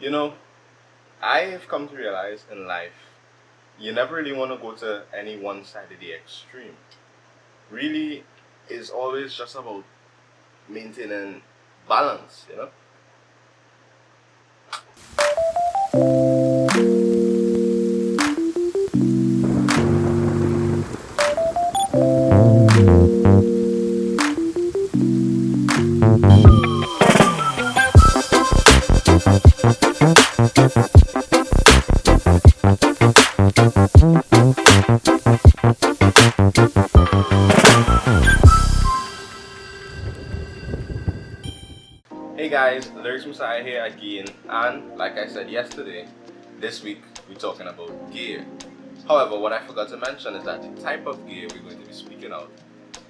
You know, I've come to realize in life, you never really want to go to any one side of the extreme. Really, it's always just about maintaining balance. Hey guys, Lyrics Messiah here again, and like I said yesterday, this week we're talking about gear. However, what I forgot to mention is that the type of gear we're going to be speaking of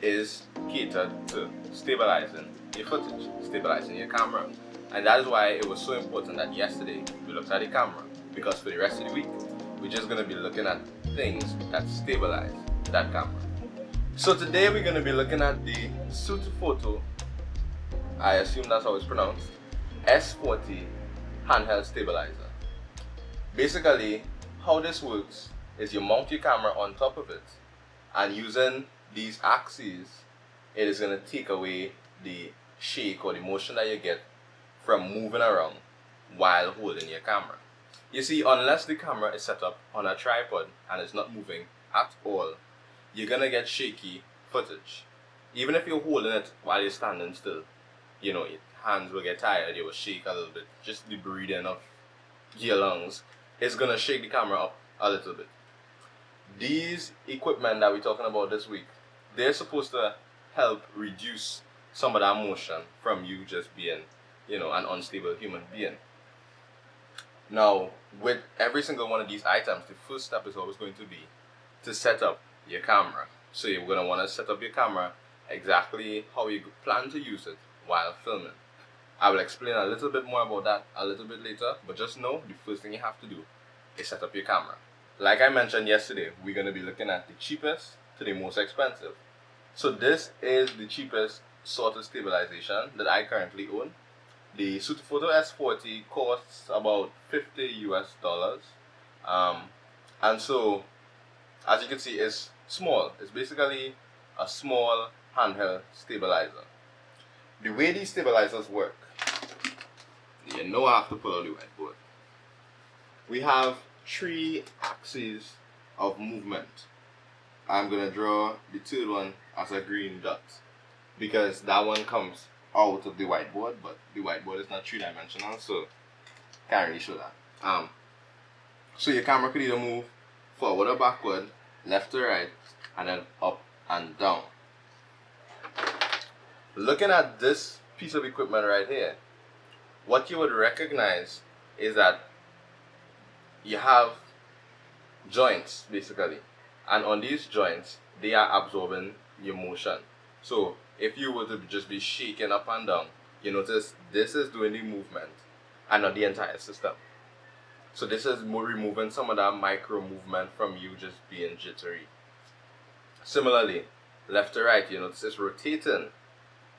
is catered to stabilizing your footage, stabilizing your camera. And that is why it was so important that yesterday we looked at the camera, because for the rest of the week, we're just going to be looking at things that stabilize that camera. So today we're going to be looking at the Sutefoto, I assume that's how it's pronounced, S40 handheld stabilizer. Basically, how this works is you mount your camera on top of it, and using these axes, it is going to take away the shake or the motion that you get from moving around while holding your camera. You see, unless the camera is set up on a tripod and it's not moving at all, you're going to get shaky footage. Even if you're holding it while you're standing still, your hands will get tired, you will shake a little bit. Just the breathing of your lungs is going to shake the camera up a little bit. These equipment that we're talking about this week, they're supposed to help reduce some of that motion from you just being, an unstable human being. Now, with every single one of these items, the first step is always going to be to set up your camera. So you're going to want to set up your camera exactly how you plan to use it while filming. I will explain a little bit more about that a little bit later, but just know the first thing you have to do is set up your camera. Like I mentioned yesterday, we're going to be looking at the cheapest to the most expensive. So this is the cheapest sort of stabilization that I currently own. The Sutefoto S40 costs about $50 US. And so, as you can see, it's small. It's basically a small handheld stabilizer. The way these stabilizers work, I have to pull out the whiteboard. We have three axes of movement. I'm going to draw the third one as a green dot because that one comes out of the whiteboard, but the whiteboard is not three-dimensional, so can't really show that. So your camera could either move forward or backward, left or right, and then up and down. Looking at this piece of equipment right here, what you would recognize is that you have joints basically, and on these joints they are absorbing your motion. So if you were to just be shaking up and down, you notice this is doing the movement and not the entire system. So this is more removing some of that micro movement from you just being jittery. Similarly, left to right, you notice it's rotating.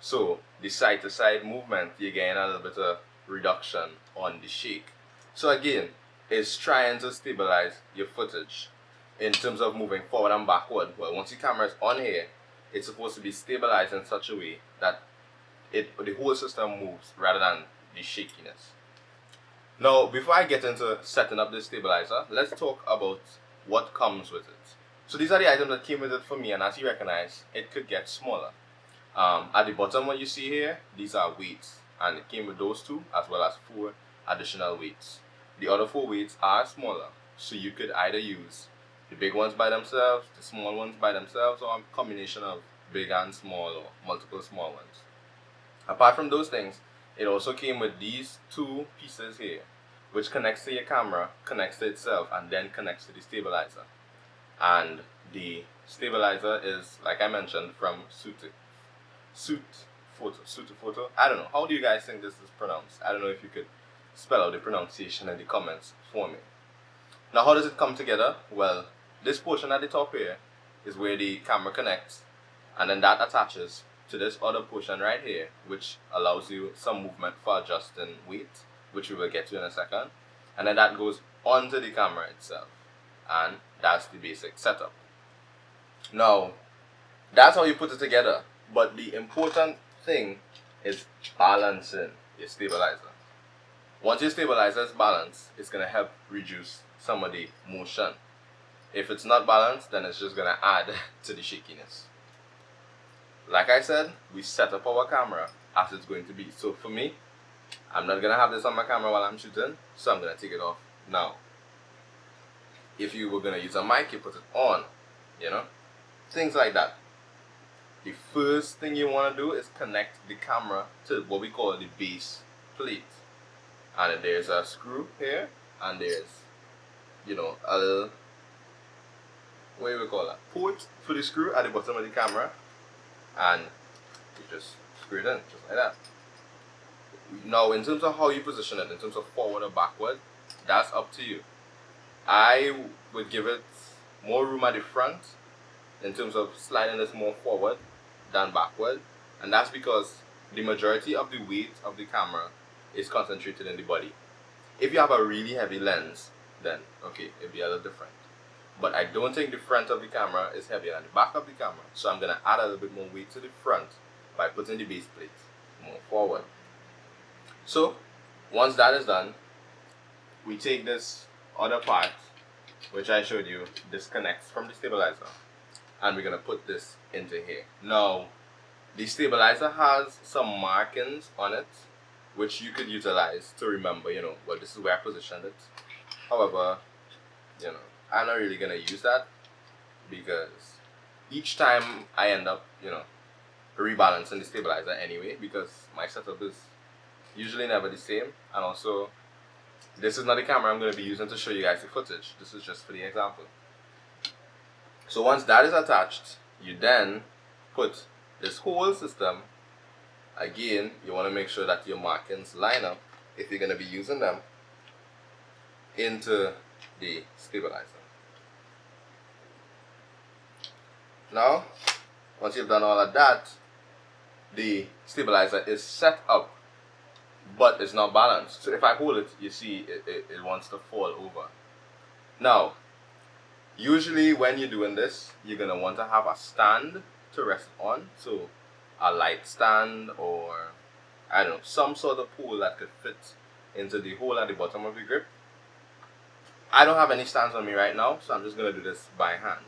So the side to side movement, you're getting a little bit of reduction on the shake. So again, it's trying to stabilize your footage in terms of moving forward and backward. Well, once your camera is on here, it's supposed to be stabilized in such a way that the whole system moves rather than the shakiness. Now, before I get into setting up this stabilizer, let's talk about what comes with it. So these are the items that came with it for me, and as you recognize, it could get smaller. At the bottom, what you see here, these are weights, and it came with those two as well as 4 additional weights. The other 4 weights are smaller, so you could either use the big ones by themselves, the small ones by themselves, or a combination of big and small or multiple small ones. Apart from those things, it also came with these 2 pieces here, which connects to your camera, connects to itself, and then connects to the stabilizer. And the stabilizer is, like I mentioned, from Sutefoto. I don't know. How do you guys think this is pronounced? I don't know if you could spell out the pronunciation in the comments for me. Now, how does it come together? Well, this portion at the top here is where the camera connects, and then that attaches to this other portion right here, which allows you some movement for adjusting weight, which we will get to in a second, and then that goes onto the camera itself, and that's the basic setup. Now, that's how you put it together, but the important thing is balancing your stabilizer. Once your stabilizer is balanced, it's going to help reduce some of the motion. If it's not balanced, then it's just going to add to the shakiness. Like I said, we set up our camera as it's going to be. So for me, I'm not going to have this on my camera while I'm shooting, so I'm going to take it off now. If you were going to use a mic, you put it on, you know, things like that. The first thing you want to do is connect the camera to what we call the base plate. And there's a screw here, and there's, you know, a little, what do we call that, port for the screw at the bottom of the camera, and you just screw it in, just like that. Now, in terms of how you position it, in terms of forward or backward, that's up to you. I would give it more room at the front in terms of sliding this more forward than backward, and that's because the majority of the weight of the camera is concentrated in the body. If you have a really heavy lens, then okay, it'll be a little different. But I don't think the front of the camera is heavier than the back of the camera, so I'm going to add a little bit more weight to the front by putting the base plate more forward. So once that is done, we take this other part, which I showed you, disconnects from the stabilizer, and we're going to put this into here. Now, the stabilizer has some markings on it, which you could utilize to remember, you know, well, this is where I positioned it. However, you know, I'm not really going to use that, because each time I end up, you know, rebalancing the stabilizer anyway, because my setup is usually never the same, and also this is not the camera I'm going to be using to show you guys the footage. This is just for the example. So once that is attached, you then put this whole system, again, you want to make sure that your markings line up, if you're going to be using them, into the stabilizer. Now, once you've done all of that, the stabilizer is set up, but it's not balanced. So if I hold it, you see it wants to fall over. Now, usually when you're doing this, you're going to want to have a stand to rest on. So a light stand, or I don't know, some sort of pole that could fit into the hole at the bottom of the grip. I don't have any stands on me right now, so I'm just going to do this by hand.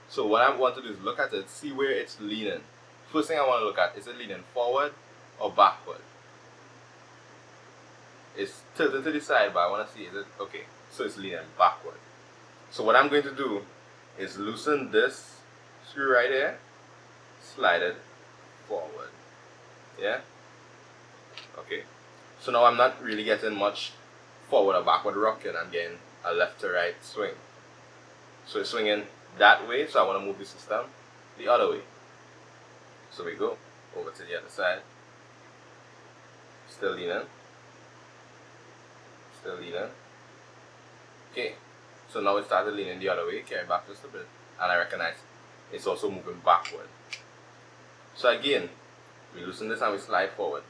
So what I want to do is look at it, see where it's leaning. First thing I want to look at, is it leaning forward or backward? It's tilted to the side, but I want to see, is it, okay, so it's leaning backward. So what I'm going to do is loosen this screw right here, slide it forward, yeah? Okay, so now I'm not really getting much forward or backward rocking, I'm getting a left to right swing. So it's swinging that way, so I want to move the system the other way. So we go over to the other side, still leaning, still leaning. Okay, so now it started leaning the other way, carry back just a bit, and I recognize it's also moving backward. So again, we loosen this and we slide forward.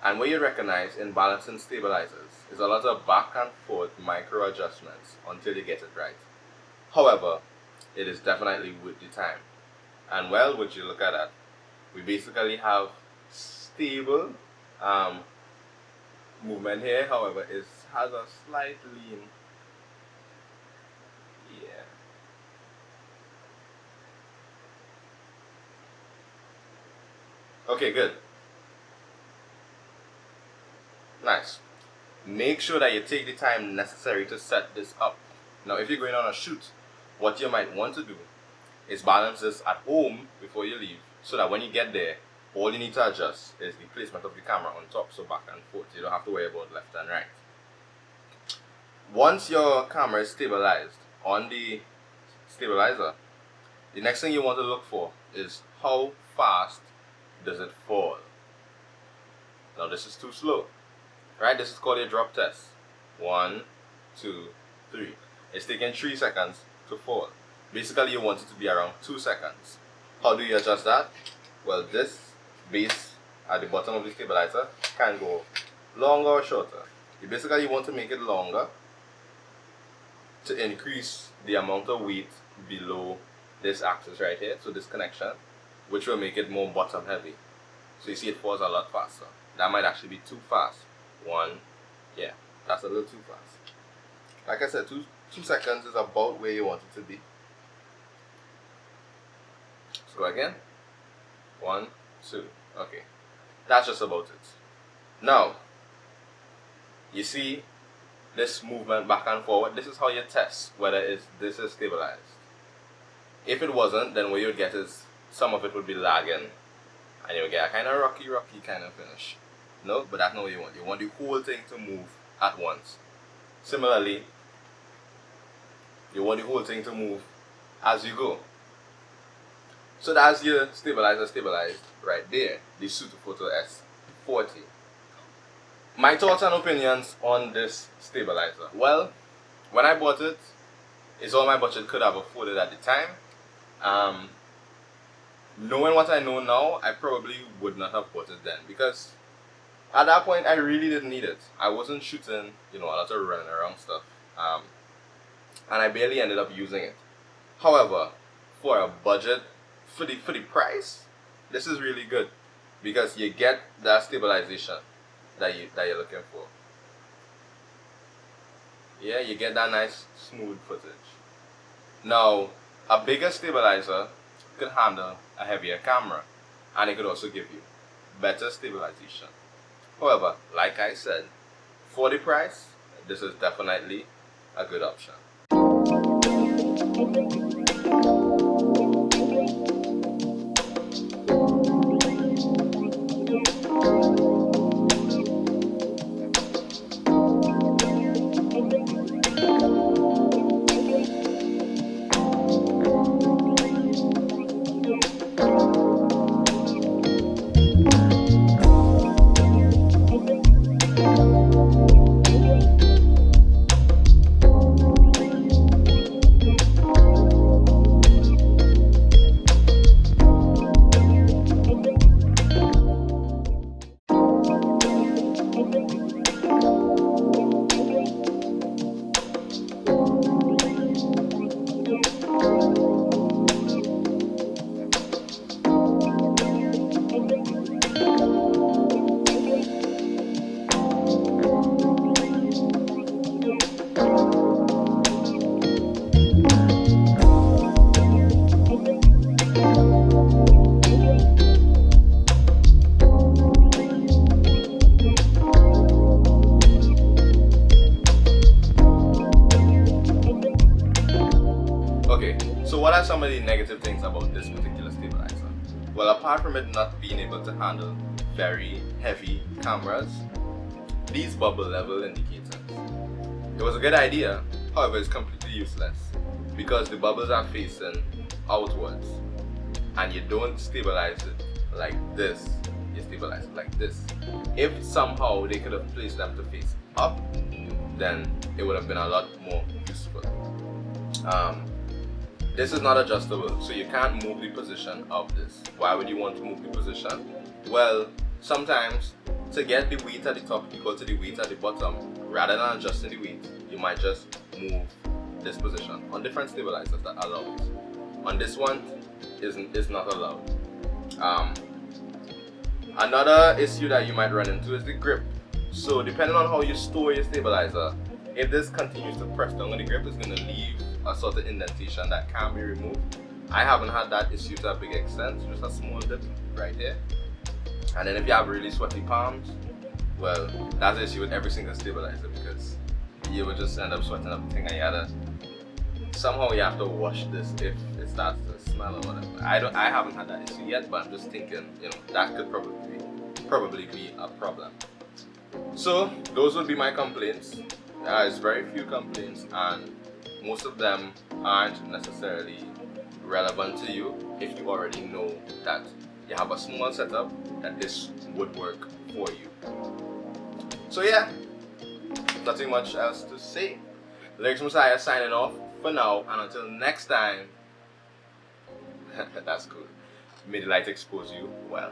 And what you recognize in balancing stabilizers is a lot of back and forth micro adjustments until you get it right. However, it is definitely worth the time. And well, would you look at that? We basically have stable movement here, however, it has a slight lean. Yeah. Okay, good. Nice. Make sure that you take the time necessary to set this up. Now, if you're going on a shoot, what you might want to do is balance this at home before you leave, so that when you get there, all you need to adjust is the placement of the camera on top, so back and forth. You don't have to worry about left and right. Once your camera is stabilized on the stabilizer, the next thing you want to look for is how fast does it fall. Now this is too slow, right? This is called a drop test. 1, 2, 3. It's taking 3 seconds to fall. Basically, you want it to be around 2 seconds. How do you adjust that? Well, this base at the bottom of the stabilizer can go longer or shorter. You basically want to make it longer to increase the amount of weight below this axis right here, so this connection, which will make it more bottom heavy. So you see it falls a lot faster. That might actually be too fast. One, yeah, that's a little too fast. Like I said, 2 seconds is about where you want it to be. Let's go again. 1, 2. Okay, that's just about it. Now, you see this movement back and forward. This is how you test whether this is stabilized. If it wasn't, then what you would get is some of it would be lagging, and you would get a kind of rocky kind of finish. No, but that's not what you want. You want the whole thing to move at once. Similarly, you want the whole thing to move as you go. So that's your stabilizer stabilized right there, the Sutefoto S40. My thoughts and opinions on this stabilizer. Well, when I bought it, it's all my budget could have afforded at the time. Knowing what I know now, I probably would not have bought it then, because at that point I really didn't need it. I wasn't shooting, a lot of running around stuff, and I barely ended up using it. However, for a budget, for the price, this is really good, because you get that stabilization that you're looking for. Yeah, you get that nice smooth footage. Now, a bigger stabilizer could handle a heavier camera, and it could also give you better stabilization. However, like I said, for the price, this is definitely a good option. Okay, so what are some of the negative things about this particular stabilizer? Well, apart from it not being able to handle very heavy cameras, these bubble level indicators. It was a good idea, however it's completely useless, because the bubbles are facing outwards, and you don't stabilize it like this, you stabilize it like this. If somehow they could have placed them to face up, then it would have been a lot more useful. This is not adjustable, so you can't move the position of this. Why would you want to move the position? Well, sometimes to get the weight at the top equal to the weight at the bottom, rather than adjusting the weight, you might just move this position. On different stabilizers that allow it. On this one, is not allowed. Another issue that you might run into is the grip. So depending on how you store your stabilizer, if this continues to press down on the grip, it's going to leave a sort of indentation that can be removed. I haven't had that issue to a big extent, just a small dip right here. And then if you have really sweaty palms, well, that's the issue with every single stabilizer, because you will just end up sweating up the thing, and somehow you have to wash this if it starts to smell or whatever. I haven't had that issue yet, but I'm just thinking, that could probably be a problem. So those would be my complaints. It's very few complaints, and most of them aren't necessarily relevant to you if you already know that you have a small setup that this would work for you. So yeah, nothing much else to say. Lyrics Messiah signing off for now, and until next time. That's cool. May the light expose you well.